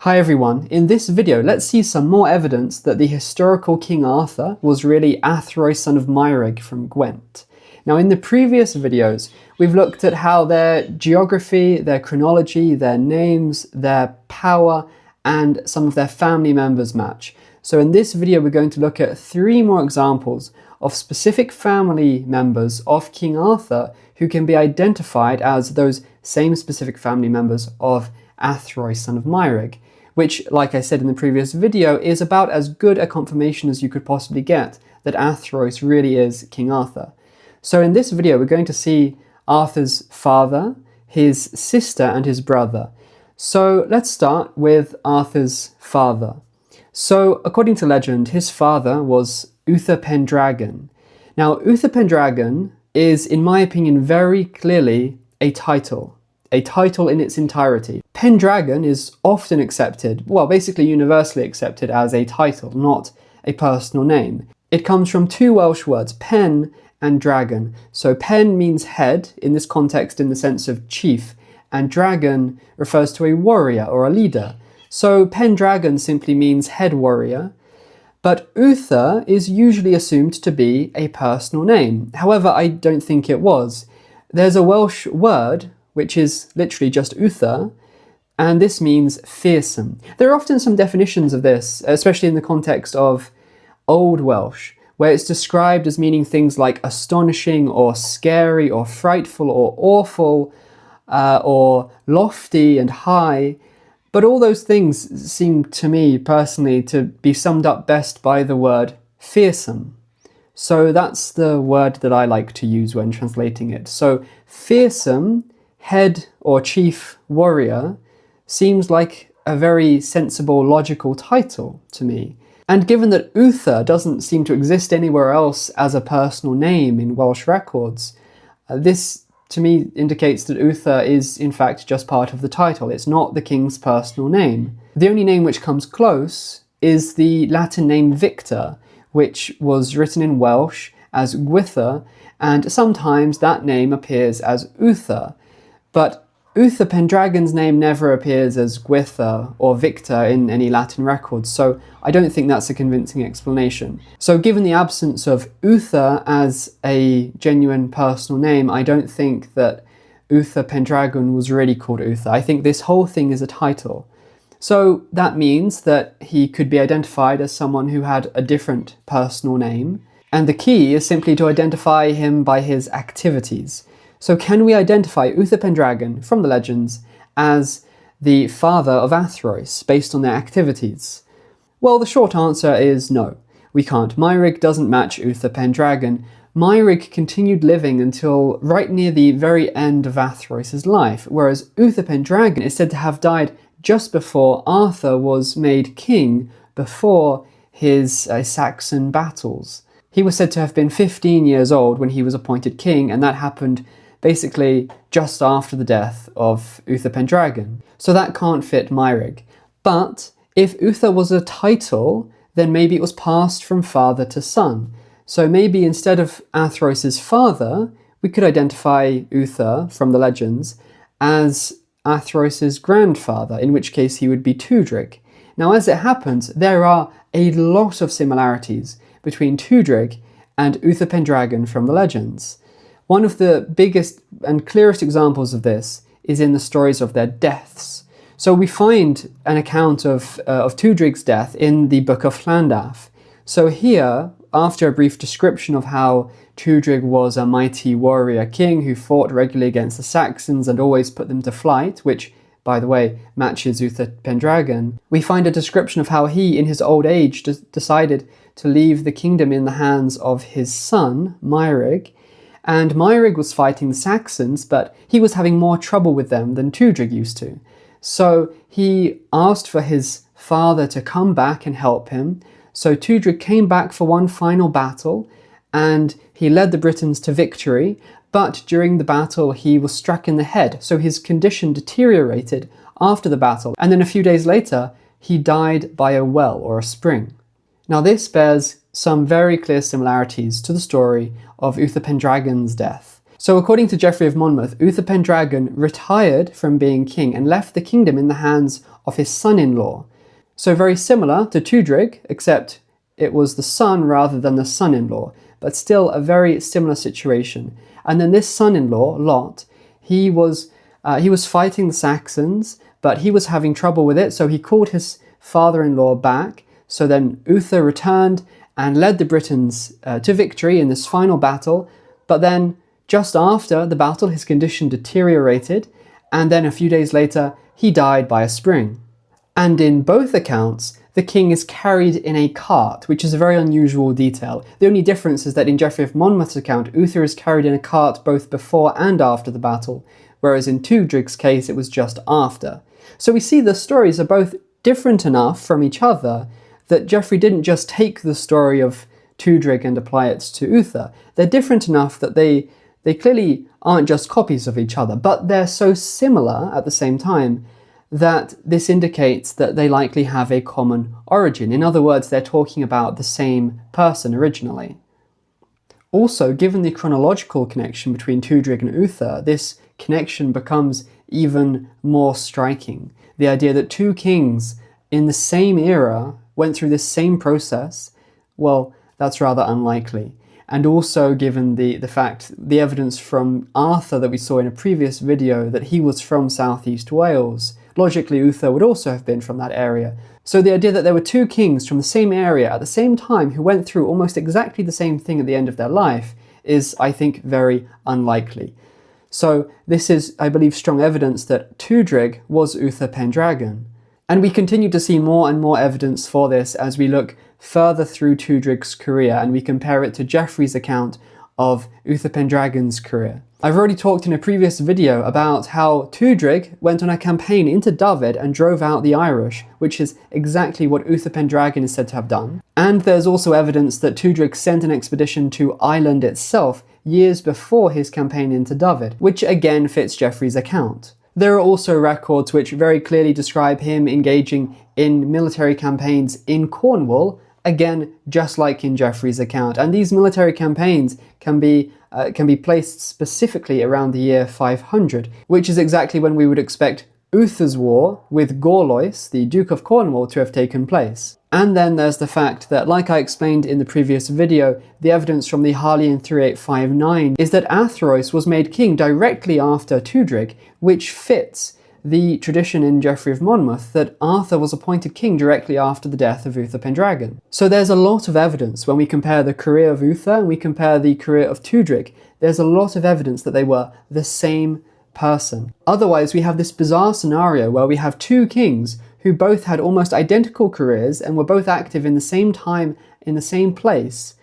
Hi everyone, in this video let's see some more evidence that the historical King Arthur was really Athrwys son of Meurig from Gwent. Now in the previous videos we've looked at how their geography, their chronology, their names, their power and some of their family members match. So in this video we're going to look at 3 more examples of specific family members of King Arthur who can be identified as those same specific family members of Athrwys son of Meurig, which, like I said in the previous video, is about as good a confirmation as you could possibly get that Athrwys really is King Arthur. So in this video we're going to see Arthur's father, his sister and his brother. So let's start with Arthur's father. So according to legend, his father was Uther Pendragon. Now Uther Pendragon is, in my opinion, very clearly a title in its entirety. Pendragon is often accepted, well, basically universally accepted as a title, not a personal name. It comes from 2 Welsh words, pen and dragon. So pen means head in this context in the sense of chief, and dragon refers to a warrior or a leader. So Pendragon simply means head warrior, but Uther is usually assumed to be a personal name. However, I don't think it was. There's a Welsh word which is literally just Uther, and this means fearsome. There are often some definitions of this, especially in the context of Old Welsh, where it's described as meaning things like astonishing or scary or frightful or awful or lofty and high. But all those things seem to me personally to be summed up best by the word fearsome. So that's the word that I like to use when translating it. So fearsome, head or chief warrior, seems like a very sensible, logical title to me. And given that Uther doesn't seem to exist anywhere else as a personal name in Welsh records, this to me indicates that Uther is in fact just part of the title. It's not the king's personal name. The only name which comes close is the Latin name Victor, which was written in Welsh as Gwither, and sometimes that name appears as Uther. But Uther Pendragon's name never appears as Gwither or Victor in any Latin records, so I don't think that's a convincing explanation. So given the absence of Uther as a genuine personal name, I don't think that Uther Pendragon was really called Uther. I think this whole thing is a title. So that means that he could be identified as someone who had a different personal name, and the key is simply to identify him by his activities. So can we identify Uther Pendragon from the legends as the father of Athrwys based on their activities? Well, the short answer is no, we can't. Meurig doesn't match Uther Pendragon. Meurig continued living until right near the very end of Athrwys' life, whereas Uther Pendragon is said to have died just before Arthur was made king, before his Saxon battles. He was said to have been 15 years old when he was appointed king, and that happened basically just after the death of Uther Pendragon. So that can't fit Meurig. But if Uther was a title, then maybe it was passed from father to son. So maybe instead of Athrwys' father, we could identify Uther from the legends as Athrwys' grandfather, in which case he would be Tudrig. Now as it happens, there are a lot of similarities between Tudrig and Uther Pendragon from the legends. One of the biggest and clearest examples of this is in the stories of their deaths. So we find an account of Tudrig's death in the Book of Llandaff. So here, after a brief description of how Tudrig was a mighty warrior king who fought regularly against the Saxons and always put them to flight, which, by the way, matches Uther Pendragon, we find a description of how he, in his old age, decided to leave the kingdom in the hands of his son, Meurig. And Meurig was fighting the Saxons, but he was having more trouble with them than Tudrig used to. So he asked for his father to come back and help him. So Tudrig came back for one final battle, and he led the Britons to victory, but during the battle he was struck in the head, so his condition deteriorated after the battle, and then a few days later he died by a well or a spring. Now this bears some very clear similarities to the story of Uther Pendragon's death. So according to Geoffrey of Monmouth, Uther Pendragon retired from being king and left the kingdom in the hands of his son-in-law. So very similar to Tudrig, except it was the son rather than the son-in-law, but still a very similar situation. And then this son-in-law, Lot, he was fighting the Saxons, but he was having trouble with it, so he called his father-in-law back. So then Uther returned and led the Britons to victory in this final battle, but then just after the battle his condition deteriorated, and then a few days later he died by a spring. And in both accounts, the king is carried in a cart, which is a very unusual detail. The only difference is that in Geoffrey of Monmouth's account, Uther is carried in a cart both before and after the battle, whereas in Tudrig's case it was just after. So we see the stories are both different enough from each other that Geoffrey didn't just take the story of Tudrig and apply it to Uther. They're different enough that they clearly aren't just copies of each other, but they're so similar at the same time that this indicates that they likely have a common origin. In other words, they're talking about the same person originally. Also, given the chronological connection between Tudrig and Uther, this connection becomes even more striking. The idea that two kings in the same era went through this same process, well, that's rather unlikely. And also given the evidence from Arthur that we saw in a previous video that he was from southeast Wales, logically Uther would also have been from that area. So the idea that there were two kings from the same area at the same time who went through almost exactly the same thing at the end of their life is, I think, very unlikely. So this is, I believe, strong evidence that Tudrig was Uther Pendragon. And we continue to see more and more evidence for this as we look further through Tudrig's career and we compare it to Geoffrey's account of Uther Pendragon's career. I've already talked in a previous video about how Tudrig went on a campaign into Dyfed and drove out the Irish, which is exactly what Uther Pendragon is said to have done. And there's also evidence that Tudrig sent an expedition to Ireland itself years before his campaign into Dyfed, which again fits Geoffrey's account. There are also records which very clearly describe him engaging in military campaigns in Cornwall, again, just like in Geoffrey's account. And these military campaigns can be placed specifically around the year 500, which is exactly when we would expect Uther's war with Gorlois, the Duke of Cornwall, to have taken place. And then there's the fact that, like I explained in the previous video, the evidence from the Harleian 3859 is that Athrwys was made king directly after Tudrig, which fits the tradition in Geoffrey of Monmouth that Arthur was appointed king directly after the death of Uther Pendragon. So there's a lot of evidence when we compare the career of Uther and we compare the career of Tudrig. There's a lot of evidence that they were the same person. Otherwise, we have this bizarre scenario where we have two kings who both had almost identical careers and were both active in the same time, in the same place,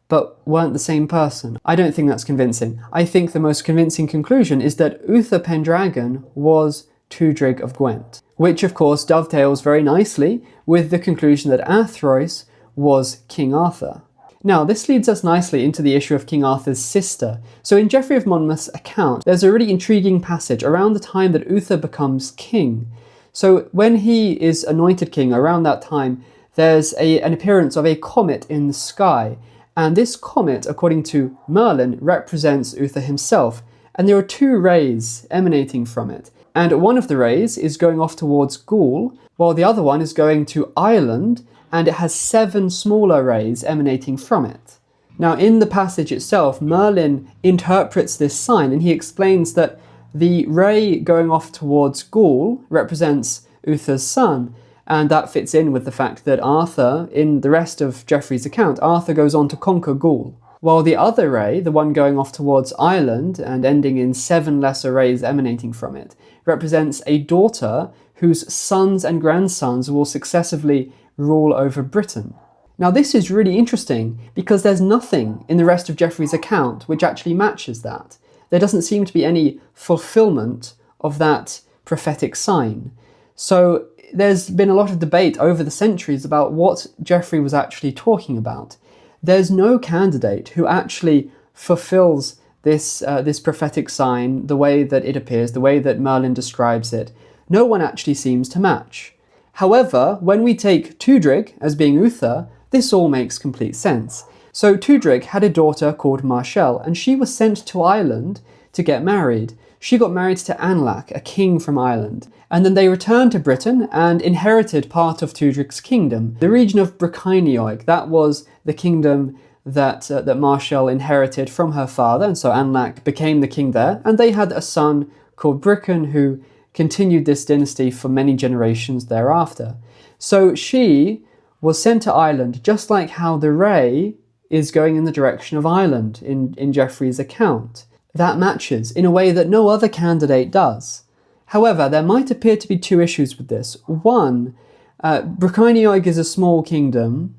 but weren't the same person. I don't think that's convincing. I think the most convincing conclusion is that Uther Pendragon was Tudrig of Gwent, which of course dovetails very nicely with the conclusion that Athrwys was King Arthur. Now, this leads us nicely into the issue of King Arthur's sister. So in Geoffrey of Monmouth's account, there's a really intriguing passage around the time that Uther becomes king. So when he is anointed king around that time, there's an appearance of a comet in the sky. And this comet, according to Merlin, represents Uther himself. And there are two rays emanating from it. And one of the rays is going off towards Gaul, while the other one is going to Ireland, and it has 7 smaller rays emanating from it. Now, in the passage itself, Merlin interprets this sign, and he explains that the ray going off towards Gaul represents Uther's son, and that fits in with the fact that Arthur, in the rest of Geoffrey's account, Arthur goes on to conquer Gaul. While the other ray, the one going off towards Ireland and ending in 7 lesser rays emanating from it, represents a daughter whose sons and grandsons will successively rule over Britain. Now, this is really interesting because there's nothing in the rest of Geoffrey's account which actually matches that. There doesn't seem to be any fulfillment of that prophetic sign. So there's been a lot of debate over the centuries about what Geoffrey was actually talking about. There's no candidate who actually fulfills this prophetic sign the way that it appears, the way that Merlin describes it. No one actually seems to match. However, when we take Tudrig as being Uther, this all makes complete sense. So Tudrig had a daughter called Marchell, and she was sent to Ireland to get married. she got married to Anlach, a king from Ireland, and then they returned to Britain and inherited part of Tudric's kingdom. The region of Brycheiniog, that was the kingdom that Marchell inherited from her father, and so Anlach became the king there, and they had a son called Brychan who continued this dynasty for many generations thereafter. So she was sent to Ireland, just like how the Ray is going in the direction of Ireland in Geoffrey's account. That matches in a way that no other candidate does. However, there might appear to be two issues with this. One, Brycheiniog is a small kingdom.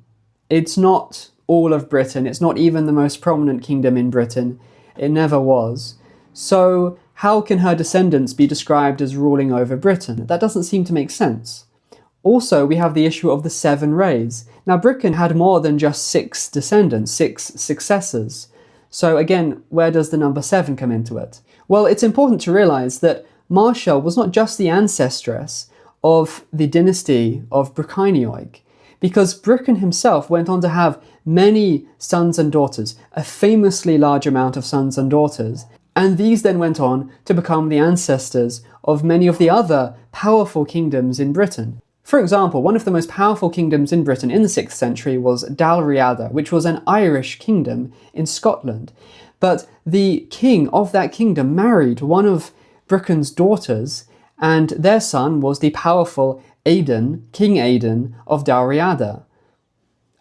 It's not all of Britain. It's not even the most prominent kingdom in Britain. It never was. So how can her descendants be described as ruling over Britain? That doesn't seem to make sense. Also, we have the issue of the 7 Rays. Now, Brychan had more than just 6 descendants, 6 successors. So again, where does the number 7 come into it? Well, it's important to realise that Marchell was not just the ancestress of the dynasty of Brycheiniog, because Brychan himself went on to have many sons and daughters, a famously large amount of sons and daughters, and these then went on to become the ancestors of many of the other powerful kingdoms in Britain. For example, one of the most powerful kingdoms in Britain in the 6th century was Dalriada, which was an Irish kingdom in Scotland. But the king of that kingdom married one of Brychan's daughters, and their son was the powerful Aidan, King Aidan of Dalriada.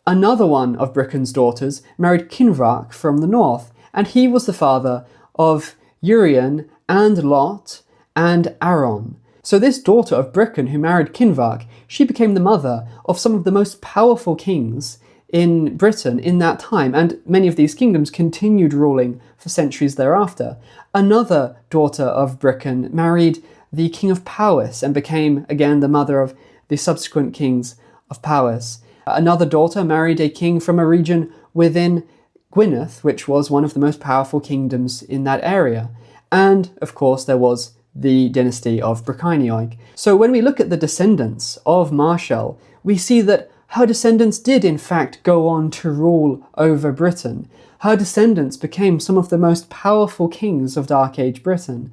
Another one of Brychan's daughters married Kinvrach from the north, and he was the father of Urien and Lot and Aron. So this daughter of Brychan who married Kinvrach, she became the mother of some of the most powerful kings in Britain in that time, and many of these kingdoms continued ruling for centuries thereafter. Another daughter of Brychan married the king of Powys and became again the mother of the subsequent kings of Powys. Another daughter married a king from a region within Gwynedd, which was one of the most powerful kingdoms in that area. And of course there was the dynasty of Brycheiniog. So when we look at the descendants of Marchell, we see that her descendants did in fact go on to rule over Britain. Her descendants became some of the most powerful kings of Dark Age Britain.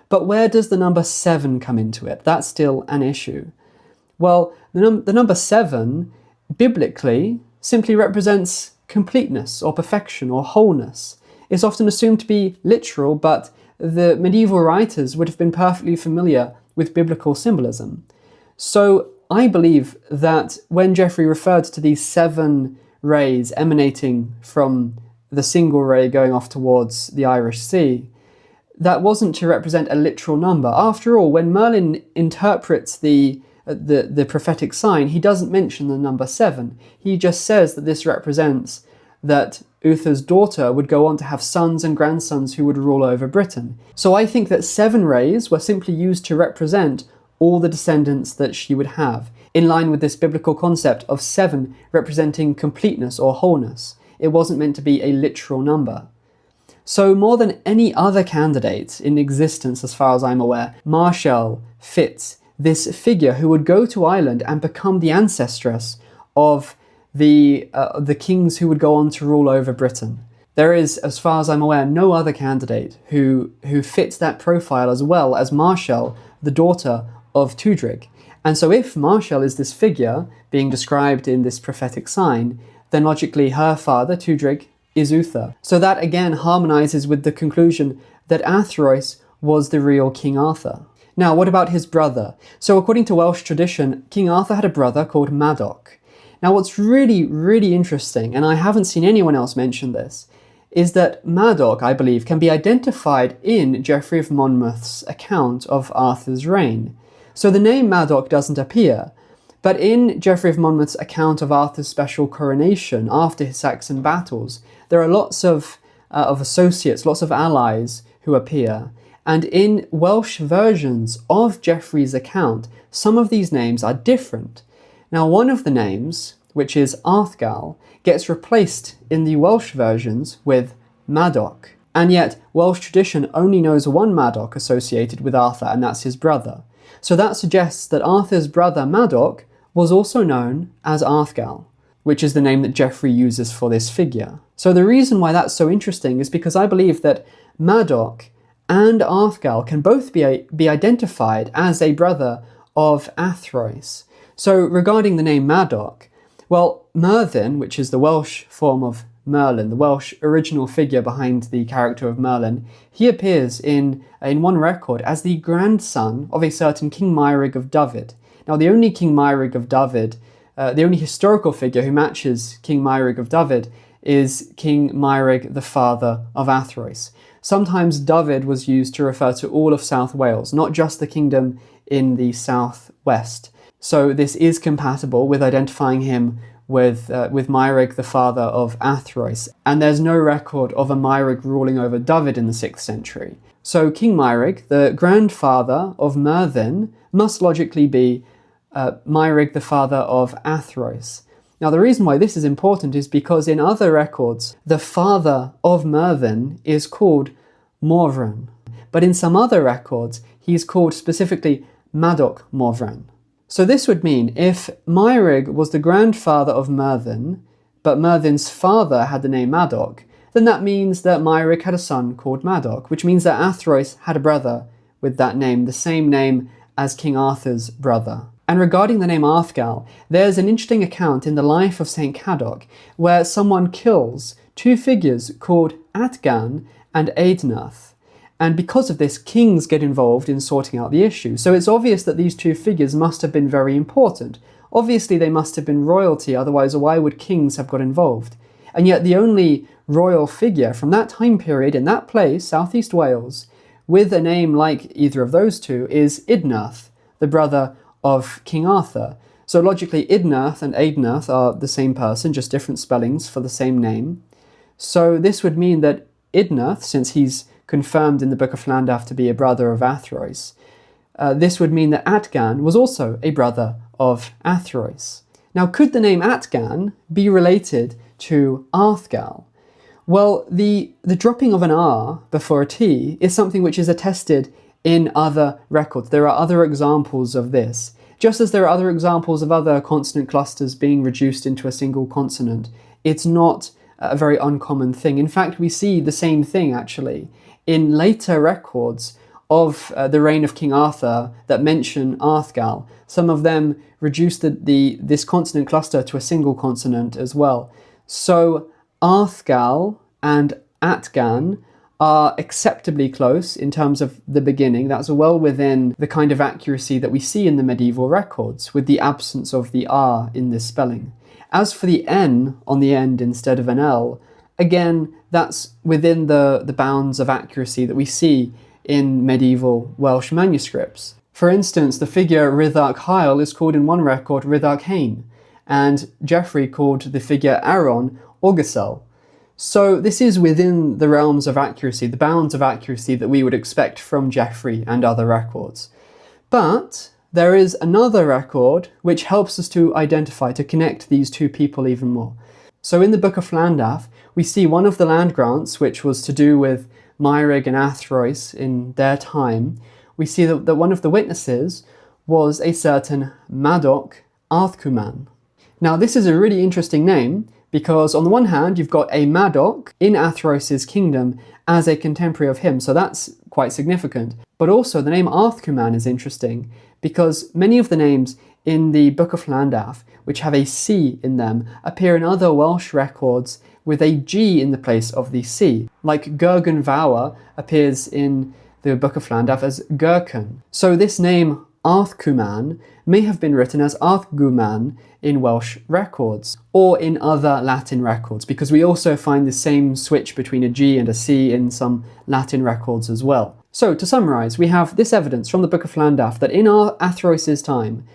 But where does the number 7 come into it? That's still an issue. Well, the number 7, biblically, simply represents completeness or perfection or wholeness. It's often assumed to be literal, but the medieval writers would have been perfectly familiar with biblical symbolism. So I believe that when Geoffrey referred to these 7 rays emanating from the single ray going off towards the Irish Sea, that wasn't to represent a literal number. After all, when Merlin interprets the prophetic sign, he doesn't mention the number 7. He just says that this represents that Uther's daughter would go on to have sons and grandsons who would rule over Britain. So I think that 7 rays were simply used to represent all the descendants that she would have, in line with this biblical concept of 7 representing completeness or wholeness. It wasn't meant to be a literal number. So more than any other candidate in existence, as far as I'm aware, Marchell fits this figure who would go to Ireland and become the ancestress of the kings who would go on to rule over Britain. There is, as far as I'm aware, no other candidate who fits that profile as well as Marchell, the daughter of Tudric. And so if Marchell is this figure being described in this prophetic sign, then logically her father, Tudric, is Uther. So that again harmonizes with the conclusion that Athrwys was the real King Arthur. Now, what about his brother? So according to Welsh tradition, King Arthur had a brother called Madoc. Now what's really, really interesting, and I haven't seen anyone else mention this, is that Madoc, I believe, can be identified in Geoffrey of Monmouth's account of Arthur's reign. So the name Madoc doesn't appear, but in Geoffrey of Monmouth's account of Arthur's special coronation after his Saxon battles, there are lots of associates, lots of allies who appear. And in Welsh versions of Geoffrey's account, some of these names are different. Now, one of the names, which is Arthgal, gets replaced in the Welsh versions with Madoc. And yet, Welsh tradition only knows one Madoc associated with Arthur, and that's his brother. So that suggests that Arthur's brother Madoc was also known as Arthgal, which is the name that Geoffrey uses for this figure. So the reason why that's so interesting is because I believe that Madoc and Arthgal can both be identified as a brother of Athrwys. So regarding the name Madoc, well, Merlin, which is the Welsh form of Merlin, the Welsh original figure behind the character of Merlin, he appears in one record as the grandson of a certain King Meurig of Dyfed. Now, the only King Meurig of Dyfed, the only historical figure who matches King Meurig of Dyfed is King Meurig, the father of Athrwys. Sometimes Dyfed was used to refer to all of South Wales, not just the kingdom in the southwest. So this is compatible with identifying him with Meurig, the father of Athrwys, and there's no record of a Meurig ruling over Dyfed in the 6th century. So King Meurig, the grandfather of Merlin, must logically be Meurig, the father of Athrwys. Now, the reason why this is important is because in other records, the father of Merlin is called Morvran, but in some other records, he's called specifically Madoc Morvran. So this would mean if Meurig was the grandfather of Merlin, but Merlin's father had the name Madoc, then that means that Meurig had a son called Madoc, which means that Athrwys had a brother with that name, the same name as King Arthur's brother. And regarding the name Arthgal, there's an interesting account in the life of St. Cadoc where someone kills two figures called Atgan and Aidnath. And because of this, kings get involved in sorting out the issue. So it's obvious that these two figures must have been very important. Obviously, they must have been royalty, otherwise why would kings have got involved? And yet the only royal figure from that time period in that place, Southeast Wales, with a name like either of those two is Idnath, the brother of King Arthur. So logically, Idnath and Aidnath are the same person, just different spellings for the same name. So this would mean that Idnath, since he's confirmed in the Book of Llandaff to be a brother of Athrwys, this would mean that Atgan was also a brother of Athrwys. Now, could the name Atgan be related to Arthgal? Well, the dropping of an R before a T is something which is attested in other records. There are other examples of this, just as there are other examples of other consonant clusters being reduced into a single consonant. It's not a very uncommon thing. In fact, we see the same thing actually in later records of the reign of King Arthur that mention Arthgal. Some of them reduce this consonant cluster to a single consonant as well. So Arthgal and Atgan are acceptably close in terms of the beginning. That's well within the kind of accuracy that we see in the medieval records, with the absence of the R in this spelling. As for the N on the end instead of an L, again, that's within the bounds of accuracy that we see in medieval Welsh manuscripts. For instance, the figure Rhyddarch Hael is called in one record Rhyddarch Hain, and Geoffrey called the figure Aaron Orgasel. So this is within the realms of accuracy, the bounds of accuracy that we would expect from Geoffrey and other records. But there is another record which helps us to identify, to connect these two people even more. So in the Book of Llandaff, we see one of the land grants, which was to do with Meurig and Athrwys in their time. We see that one of the witnesses was a certain Madoc Arthcuman. Now this is a really interesting name, because on the one hand, you've got a Madoc in Athrwys' kingdom as a contemporary of him, so that's quite significant. But also the name Arthcuman is interesting, because many of the names in the Book of Llandaff, which have a C in them, appear in other Welsh records with a G in the place of the C. Like Gyrgonfawr appears in the Book of Llandaff as Gyrcon. So this name Arthcuman may have been written as Arthguman in Welsh records, or in other Latin records, because we also find the same switch between a G and a C in some Latin records as well. So to summarise, we have this evidence from the Book of Llandaff that in Athrwys' time,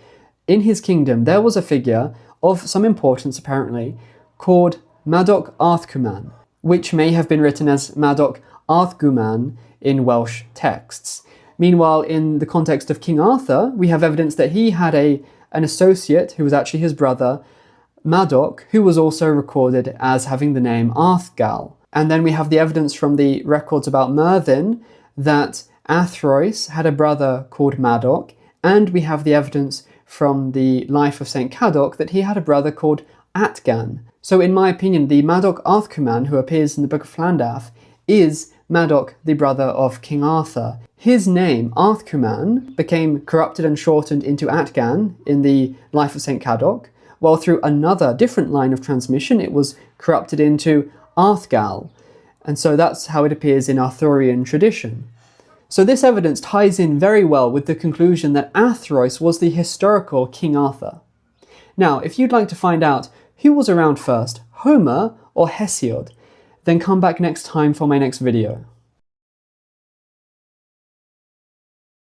in his kingdom, there was a figure of some importance apparently called Madoc Arthcuman, which may have been written as Madoc Arthguman in Welsh texts. Meanwhile, in the context of King Arthur, we have evidence that he had an associate who was actually his brother, Madoc, who was also recorded as having the name Arthgal. And then we have the evidence from the records about Merlin that Athrwys had a brother called Madoc, and we have the evidence from the life of St. Cadoc that he had a brother called Atgan. So in my opinion, the Madoc Arthcuman who appears in the Book of Llandaff is Madoc, the brother of King Arthur. His name, Arthcuman, became corrupted and shortened into Atgan in the Life of St. Cadoc, while through another different line of transmission it was corrupted into Arthgal, and so that's how it appears in Arthurian tradition. So this evidence ties in very well with the conclusion that Athrwys was the historical King Arthur. Now, if you'd like to find out who was around first, Homer or Hesiod, then come back next time for my next video.